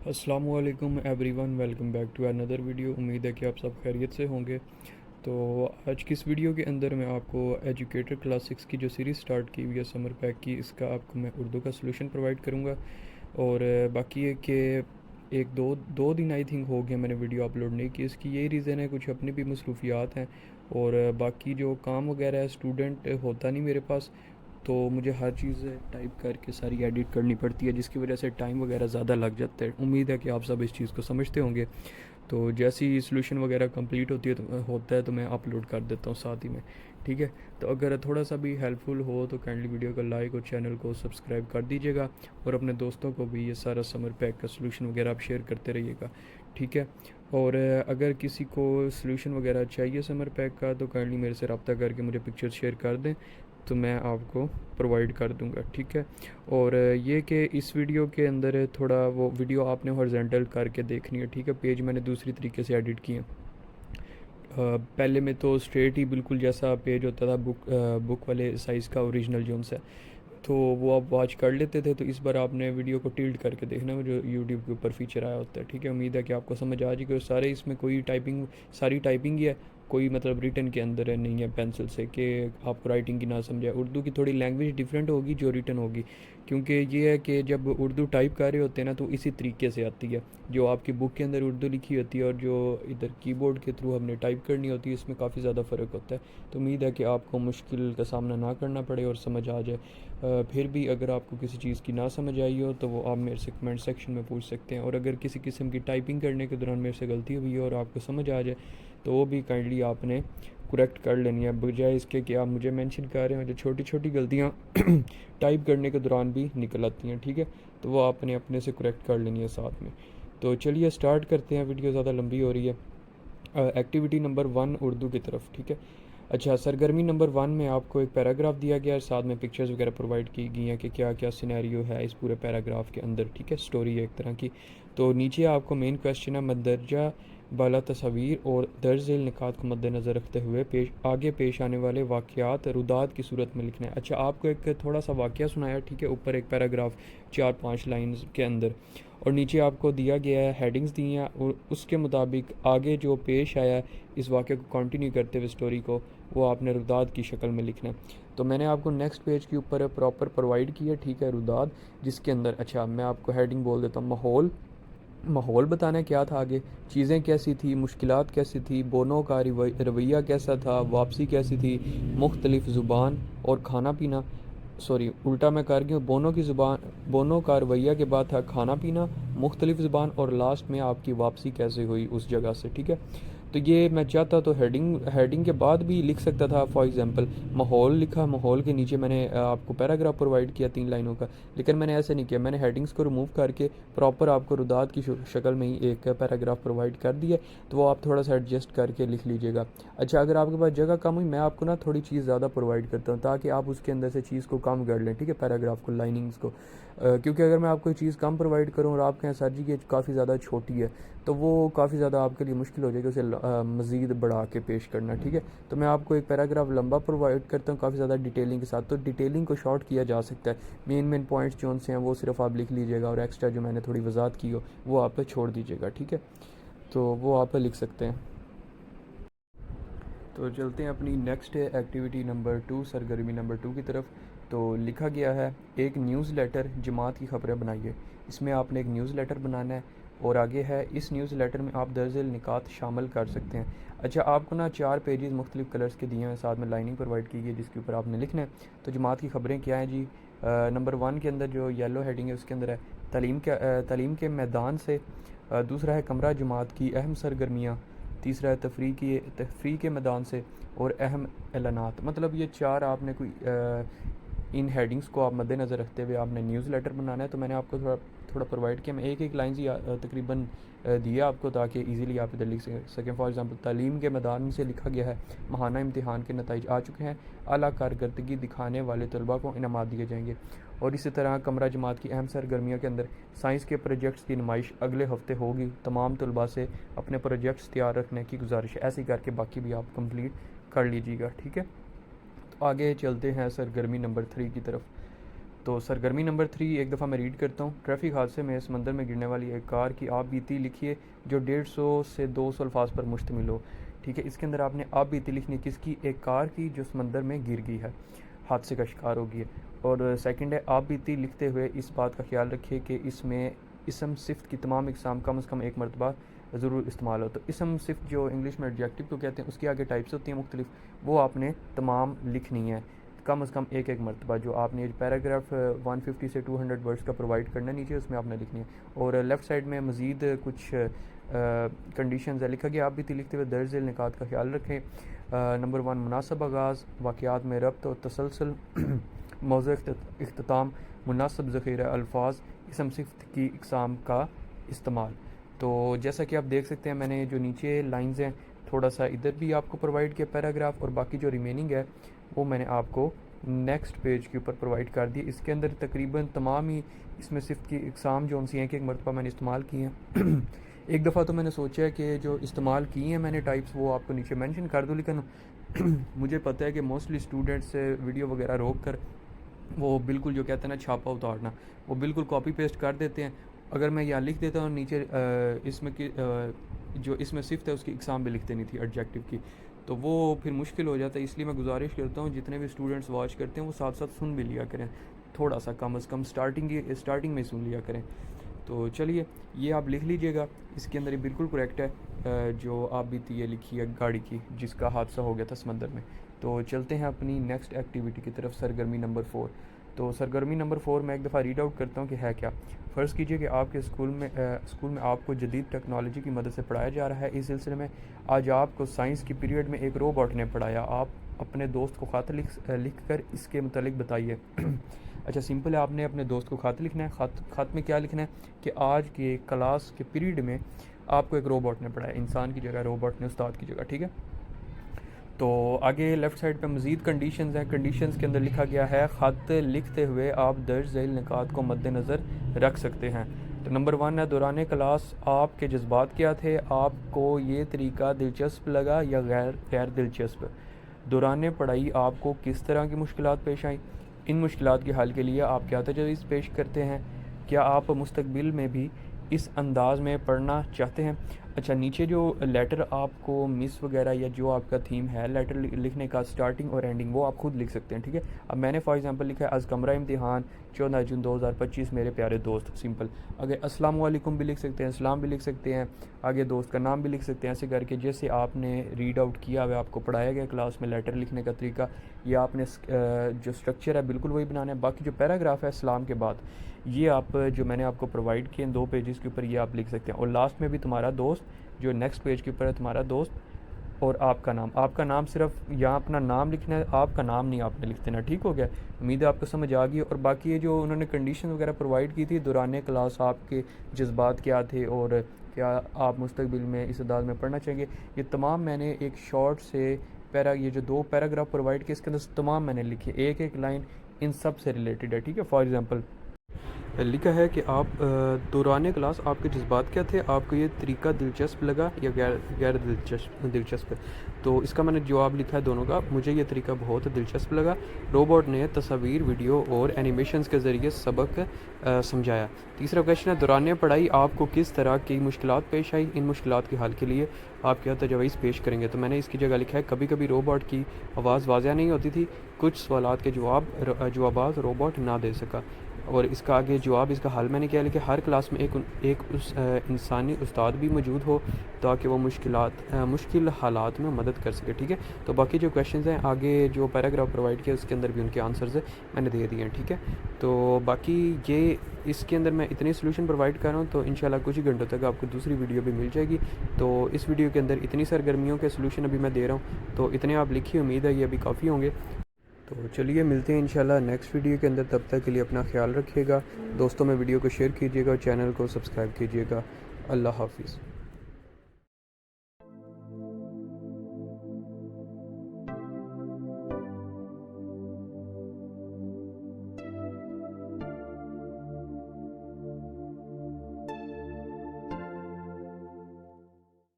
अस्सलामुअलैकुम everyone, welcome back to another video. उम्मीद है कि आप सब खैरियत से होंगे। तो आज की इस वीडियो के अंदर मैं आपको एजुकेटर क्लासिक्स की जो सीरीज़ स्टार्ट की हुई है समर पैक की, इसका आपको मैं उर्दू का सलूशन प्रोवाइड करूँगा। और बाकी है कि एक दो दो दिन आई थिंक हो गया मैंने वीडियो अपलोड नहीं की। इसकी यही रीज़न है, कुछ अपनी भी मसरूफियात हैं और बाकी जो काम वगैरह है, स्टूडेंट होता नहीं मेरे पास, तो मुझे हर चीज़ टाइप करके सारी एडिट करनी पड़ती है, जिसकी वजह से टाइम वगैरह ज़्यादा लग जाता है। उम्मीद है कि आप सब इस चीज़ को समझते होंगे। तो जैसी सोल्यूशन वगैरह कंप्लीट होता है तो मैं अपलोड कर देता हूँ साथ ही में। ठीक है, तो अगर थोड़ा सा भी हेल्पफुल हो तो काइंडली वीडियो को लाइक और चैनल को सब्सक्राइब कर दीजिएगा, और अपने दोस्तों को भी ये सारा समर पैक का सोल्यूशन वगैरह आप शेयर करते रहिएगा। ठीक है, और अगर किसी को सोल्यूशन वगैरह चाहिए समर पैक का तो काइंडली मेरे से रब्ता करके मुझे पिक्चर्स शेयर कर दें, तो मैं आपको प्रोवाइड कर दूंगा। ठीक है, और ये कि इस वीडियो के अंदर थोड़ा वो वीडियो आपने हॉरिजॉन्टल करके देखनी है। ठीक है, पेज मैंने दूसरी तरीके से एडिट किए। पहले में तो स्ट्रेट ही बिल्कुल जैसा पेज होता था बुक वाले साइज़ का ओरिजिनल जोन सा, तो वो आप वॉच कर लेते थे। तो इस बार आपने वीडियो को टिल्ट करके देखना है, जो यूट्यूब के ऊपर फीचर आया होता है। ठीक है, उम्मीद है कि आपको समझ आ जाएगी। और सारे इसमें कोई टाइपिंग, सारी टाइपिंग ही है, कोई मतलब रिटन के अंदर है नहीं है पेंसिल से कि आपको राइटिंग की ना समझे। उर्दू की थोड़ी लैंग्वेज डिफरेंट होगी जो रिटन होगी, क्योंकि ये है कि जब उर्दू टाइप कर रहे होते हैं ना तो इसी तरीके से आती है। जो आपकी बुक के अंदर उर्दू लिखी होती है और जो इधर कीबोर्ड के थ्रू हमने टाइप करनी होती है, इसमें काफ़ी ज़्यादा फ़र्क होता है। तो उम्मीद है कि आपको मुश्किल का सामना ना करना पड़े और समझ आ जाए। फिर भी अगर आपको किसी चीज़ की ना समझ आई हो तो वो आप मेरे से कमेंट सेक्शन में पूछ सकते हैं। और अगर किसी किस्म की टाइपिंग करने के दौरान मेरे से गलती हुई है और आपको समझ आ जाए तो वो भी काइंडली आपने करेक्ट कर लेनी है, बजाय इसके कि आप मुझे मेंशन कर रहे हो। जो छोटी छोटी गलतियाँ टाइप करने के दौरान भी निकल आती हैं, ठीक है, तो वो आपने अपने से करेक्ट कर लेनी है साथ में। तो चलिए स्टार्ट करते हैं, वीडियो ज़्यादा लंबी हो रही है। एक्टिविटी नंबर 1 उर्दू की तरफ। ठीक है, अच्छा, सरगर्मी नंबर 1 में आपको एक पैराग्राफ दिया गया है, साथ में पिक्चर्स वगैरह प्रोवाइड की गई हैं कि क्या क्या सिनेरियो है इस पूरे पैराग्राफ के अंदर। ठीक है, स्टोरी है एक तरह की। तो नीचे आपको मेन क्वेश्चन है, मदरजा बाला तस्वीर और दर्ज झेल निकात को मद्देनज़र रखते हुए आगे पेश आने वाले वाक़यात रुदात की सूरत में लिखना है। अच्छा, आपको एक थोड़ा सा वाक़या सुनाया, ठीक है, ऊपर एक पैराग्राफ 4-5 लाइन्स के अंदर, और नीचे आपको दिया गया है, हेडिंग्स दी हैं, और उसके मुताबिक आगे जो पेश आया है इस वाक़े को कंटिन्यू करते हुए स्टोरी को, वो आपने रुदाद की शक्ल में लिखना है। तो मैंने आपको नेक्स्ट पेज के ऊपर प्रॉपर प्रोवाइड किया, ठीक है, रुदाद, जिसके अंदर, अच्छा मैं आपको हेडिंग बोल देता हूँ, माहौल। माहौल बताना क्या था आगे, चीज़ें कैसी थी, मुश्किलात कैसी थी, बोनों का रवैया कैसा था, वापसी कैसी थी, मुख्तलिफ ज़ुबान और खाना पीना, सॉरी उल्टा मैं कर गया हूँ, बोनों की ज़ुबान, बोनों का रवैया के बाद था खाना पीना, मुख्तलिफ ज़ुबान, और लास्ट में आपकी वापसी कैसे हुई उस जगह से। ठीक है, तो ये मैं चाहता तो हेडिंग हेडिंग के बाद भी लिख सकता था। फॉर एग्जांपल माहौल लिखा, माहौल के नीचे मैंने आपको पैराग्राफ प्रोवाइड किया 3 लाइनों का, लेकिन मैंने ऐसे नहीं किया। मैंने हेडिंग्स को रिमूव करके प्रॉपर आपको रुदात की शक्ल में ही एक पैराग्राफ प्रोवाइड कर दिया, तो वो आप थोड़ा सा एडजस्ट करके लिख लीजिएगा। अच्छा, अगर आपके पास जगह कम हुई, मैं आपको ना थोड़ी चीज़ ज़्यादा प्रोवाइड करता हूँ ताकि आप उसके अंदर से चीज़ को कम कर लें। ठीक है, पैराग्राफ को, लाइनिंग्स को, क्योंकि अगर मैं आपको कोई चीज़ कम प्रोवाइड करूँ और आप कहें सर जी ये काफ़ी ज़्यादा छोटी है, तो वो काफ़ी ज़्यादा आपके लिए मुश्किल हो जाएगी उसे मज़ीद बढ़ा के पेश करना। ठीक है, तो मैं आपको एक पैराग्राफ लंबा प्रोवाइड करता हूँ काफ़ी ज़्यादा डिटेलिंग के साथ, तो डिटेलिंग को शॉर्ट किया जा सकता है। मेन मेन पॉइंट्स जो उनसे हैं वो सिर्फ आप लिख लीजिएगा, और एक्स्ट्रा जो मैंने थोड़ी वजाहत की हो वो आप छोड़ दीजिएगा। ठीक है, तो वो आप लिख सकते हैं। तो चलते हैं अपनी नेक्स्ट एक्टिविटी नंबर 2, सरगर्मी नंबर 2 की तरफ। तो लिखा गया है, एक न्यूज़ लेटर जमात की खबरें बनाइए। इसमें आपने एक न्यूज़ लेटर बनाना है, और आगे है, इस न्यूज़ लेटर में आप दर्जल निकात शामिल कर सकते हैं। अच्छा, आपको ना 4 पेजेस मुख्तलिफ कलर्स के दिए हैं, साथ में लाइनिंग प्रोवाइड की गई जिसके ऊपर आपने लिखना है। तो जमात की खबरें क्या हैं जी, नंबर 1 के अंदर जो येलो हेडिंग है उसके अंदर है तालीम के मैदान से। दूसरा है कमरा जमात की अहम सरगर्मियाँ। तीसरा है तफरी के मैदान से, और अहम एलानात। मतलब ये 4 आपने कोई इन हेडिंग्स को आप मद्देनज़र रखते हुए आपने न्यूज़ लेटर बनाना है। तो मैंने आपको थोड़ा थोड़ा प्रोवाइड किया, मैं एक एक लाइन से तकरीबन दिया आपको ताकि इजीली आप इधर लिख सकें। फॉर एग्जांपल तालीम के मैदान से लिखा गया है, महाना इम्तिहान के नतीजे आ चुके हैं, आला कारकर्दगी दिखाने वाले तलबा को इनामात दिए जाएंगे। और इसी तरह कमरा जमात की अहम सरगर्मियों के अंदर साइंस के प्रोजेक्ट्स की नुमाइश अगले हफ्ते होगी, तमाम तलबा से अपने प्रोजेक्ट्स तैयार रखने की गुजारिश है। ऐसे ही करके बाकी भी आप कंप्लीट कर लीजिएगा। ठीक है, तो आगे चलते हैं सरगर्मी नंबर 3 की तरफ। तो सरगर्मी नंबर 3 एक दफ़ा मैं रीड करता हूँ। ट्रैफिक हादसे में समंदर में गिरने वाली एक कार की आप बीती लिखिए जो 150 से 200 अल्फाज पर मुश्तमिल हो। ठीक है, इसके अंदर आपने आप बीती लिखनी है किसकी, एक कार की जो समंदर में गिर गई है, हादसे का शिकार हो गई है। और सेकंड है, आप बीती लिखते हुए इस बात का ख्याल रखिए कि इसमें इसम सिफ्त की तमाम इकसाम कम से कम एक मरतबा ज़रूर इस्तेमाल हो। तो इसम सिफ्त जो इंग्लिश में एडजेक्टिव को कहते हैं, उसकी आगे टाइप्स होती हैं मुख्तलिफ, वो आपने तमाम लिखनी है कम से कम एक एक मरतबा। जो आपने पैराग्राफ 150 से 200 वर्ड्स का प्रोवाइड करना है नीचे, उसमें आपने लिखनी है। और लेफ़्ट साइड में मज़ीद कुछ कंडीशंस है लिखा गया, आप भी लिखते हुए दर्ज झेल निकात का ख्याल रखें। नंबर 1 मुनासिब आगाज़, वाक़यात में रब्त और तसलसल, मौज़ू इख्तिताम, मुनासिब ज़ख़ीरा अल्फाज, इसम सिफ्त की इकसाम का इस्तेमाल। तो जैसा कि आप देख सकते हैं, मैंने जो नीचे लाइंस हैं थोड़ा सा इधर भी आपको प्रोवाइड किया पैराग्राफ, और बाकी जो रिमेनिंग है वो मैंने आपको नेक्स्ट पेज के ऊपर प्रोवाइड कर दी। इसके अंदर तकरीबन तमाम ही इसमें सिफ्त की इकसाम जो उनसी एक एक मरतबा मैंने इस्तेमाल की हैं। एक दफ़ा तो मैंने सोचा है कि जो इस्तेमाल की हैं मैंने टाइप्स वो आपको नीचे मेंशन कर दूँ, लेकिन मुझे पता है कि मोस्टली स्टूडेंट्स वीडियो वगैरह रोक कर वो बिल्कुल जो कहते हैं ना छापा उतारना, वो बिल्कुल कॉपी पेस्ट कर देते हैं। अगर मैं यहाँ लिख देता हूँ नीचे इसमें कि जो इसमें सिफ्त है उसकी इकसाम भी लिख देनी थी एडजेक्टिव की, तो वो फिर मुश्किल हो जाता है। इसलिए मैं गुजारिश करता हूँ जितने भी स्टूडेंट्स वॉच करते हैं वो साथ साथ सुन भी लिया करें, थोड़ा सा कम से कम स्टार्टिंग में सुन लिया करें। तो चलिए ये आप लिख लीजिएगा, इसके अंदर ये बिल्कुल करेक्ट है जो आप बीती ये लिखी है गाड़ी की जिसका हादसा हो गया था समंदर में। तो चलते हैं अपनी नेक्स्ट एक्टिविटी की तरफ, सरगर्मी नंबर 4। तो सरगर्मी नंबर 4 मैं एक दफ़ा रीड आउट करता हूँ कि है क्या। फ़र्ज़ कीजिए कि आपके स्कूल में आपको जदीद टेक्नोलॉजी की मदद से पढ़ाया जा रहा है। इस सिलसिले में आज आपको साइंस की पीरियड में एक रोबोट ने पढ़ाया। आप अपने दोस्त को ख़त लिख कर इसके मुतालिक बताइए। अच्छा, सिंपल है, आपने अपने दोस्त को ख़त लिखना है। ख़त में क्या लिखना है कि आज के क्लास के पीरियड में आपको एक रोबोट ने पढ़ाया, इंसान की जगह रोबोट ने उस्ताद की जगह। ठीक है, तो आगे लेफ़्ट साइड पे मज़ीद कंडीशंस हैं। कंडीशंस के अंदर लिखा गया है ख़त लिखते हुए आप दर्ज झेल निकात को मद्देनज़र रख सकते हैं। तो नंबर 1 है, दौरान क्लास आपके जज्बात क्या थे, आपको ये तरीका दिलचस्प लगा या गैर दिलचस्प। दौरान पढ़ाई आपको किस तरह की मुश्किलात पेश आई, इन मुश्किलात के हल के लिए आप क्या तजवीज़ पेश करते हैं, क्या आप मुस्तकबिल में भी इस अंदाज में पढ़ना चाहते हैं। अच्छा, नीचे जो लेटर आपको मिस वगैरह या जो आपका थीम है लेटर लिखने का, स्टार्टिंग और एंडिंग, वो आप खुद लिख सकते हैं। ठीक है, अब मैंने फॉर एग्जांपल लिखा है आज कमरा इम्तिहान 14 जून 2025 मेरे प्यारे दोस्त, सिंपल। अगर अस्सलाम वालेकुम भी लिख सकते हैं, सलाम भी लिख सकते हैं, आगे दोस्त का नाम भी लिख सकते हैं, ऐसे करके जैसे आपने रीड आउट किया हुआ आपको पढ़ाया गया क्लास में लेटर लिखने का तरीका, या आपने जो स्ट्रक्चर है बिल्कुल वही बनाना है। बाकी जो पैराग्राफ है सलाम के बाद, ये आप जो मैंने आपको प्रोवाइड किए 2 पेजेस के ऊपर, ये आप लिख सकते हैं। और लास्ट में भी तुम्हारा दोस्त, जो नेक्स्ट पेज के ऊपर है तुम्हारा दोस्त, और आपका नाम सिर्फ यहाँ अपना नाम लिखना है, आपका नाम नहीं आपने लिख देना। ठीक हो गया, उम्मीद है आपको समझ आ गई। और बाकी ये जो उन्होंने कंडीशन वगैरह प्रोवाइड की थी, दौरान क्लास आपके जज्बात क्या थे और क्या आप मुस्तकबिल में इस अंदाज में पढ़ना चाहेंगे, ये तमाम मैंने एक शॉर्ट से ये जो 2 पैराग्राफ प्रोवाइड किए इसके अंदर तमाम मैंने लिखे, एक एक लाइन इन सब से रिलेटेड है। ठीक है, फॉर एग्ज़ाम्पल लिखा है कि आप दौरान क्लास आपके जज्बात क्या थे, आपको ये तरीका दिलचस्प लगा या गैर दिलचस्प। तो इसका मैंने जवाब लिखा है दोनों का, मुझे ये तरीका बहुत दिलचस्प लगा। रोबोट ने तस्वीर, वीडियो और एनिमेशंस के ज़रिए सबक समझाया। तीसरा क्वेश्चन है, दौरान पढ़ाई आपको किस तरह की मुश्किलात पेश आई, इन मुश्किलात के हल के लिए आप क्या तजवीज़ पेश करेंगे। तो मैंने इसकी जगह लिखा है कभी कभी रोबोट की आवाज़ वाज़िया नहीं होती थी, कुछ सवालात के जवाब रोबोट ना दे सका। और इसका आगे जवाब, इसका हल मैंने क्या लिखा, हर क्लास में एक उस इंसानी उस्ताद भी मौजूद हो ताकि वो मुश्किल हालात में मदद कर सके। ठीक है, तो बाकी जो क्वेश्चंस हैं आगे जो पैराग्राफ प्रोवाइड किया उसके अंदर भी उनके आंसर्स मैंने दे दिए हैं। ठीक है, तो बाकी ये इसके अंदर मैं इतने सोल्यूशन प्रोवाइड कर रहा हूँ, तो इंशाल्लाह कुछ ही घंटों तक आपको दूसरी वीडियो भी मिल जाएगी। तो इस वीडियो के अंदर इतनी सरगर्मियों के सोल्यूशन अभी मैं दे रहा हूँ, तो इतने आप लिखिए, उम्मीद है ये अभी काफ़ी होंगे। तो चलिए मिलते हैं इंशाल्लाह नेक्स्ट वीडियो के अंदर, तब तक के लिए अपना ख्याल रखिएगा, दोस्तों में वीडियो को शेयर कीजिएगा और चैनल को सब्सक्राइब कीजिएगा। अल्लाह हाफिज़।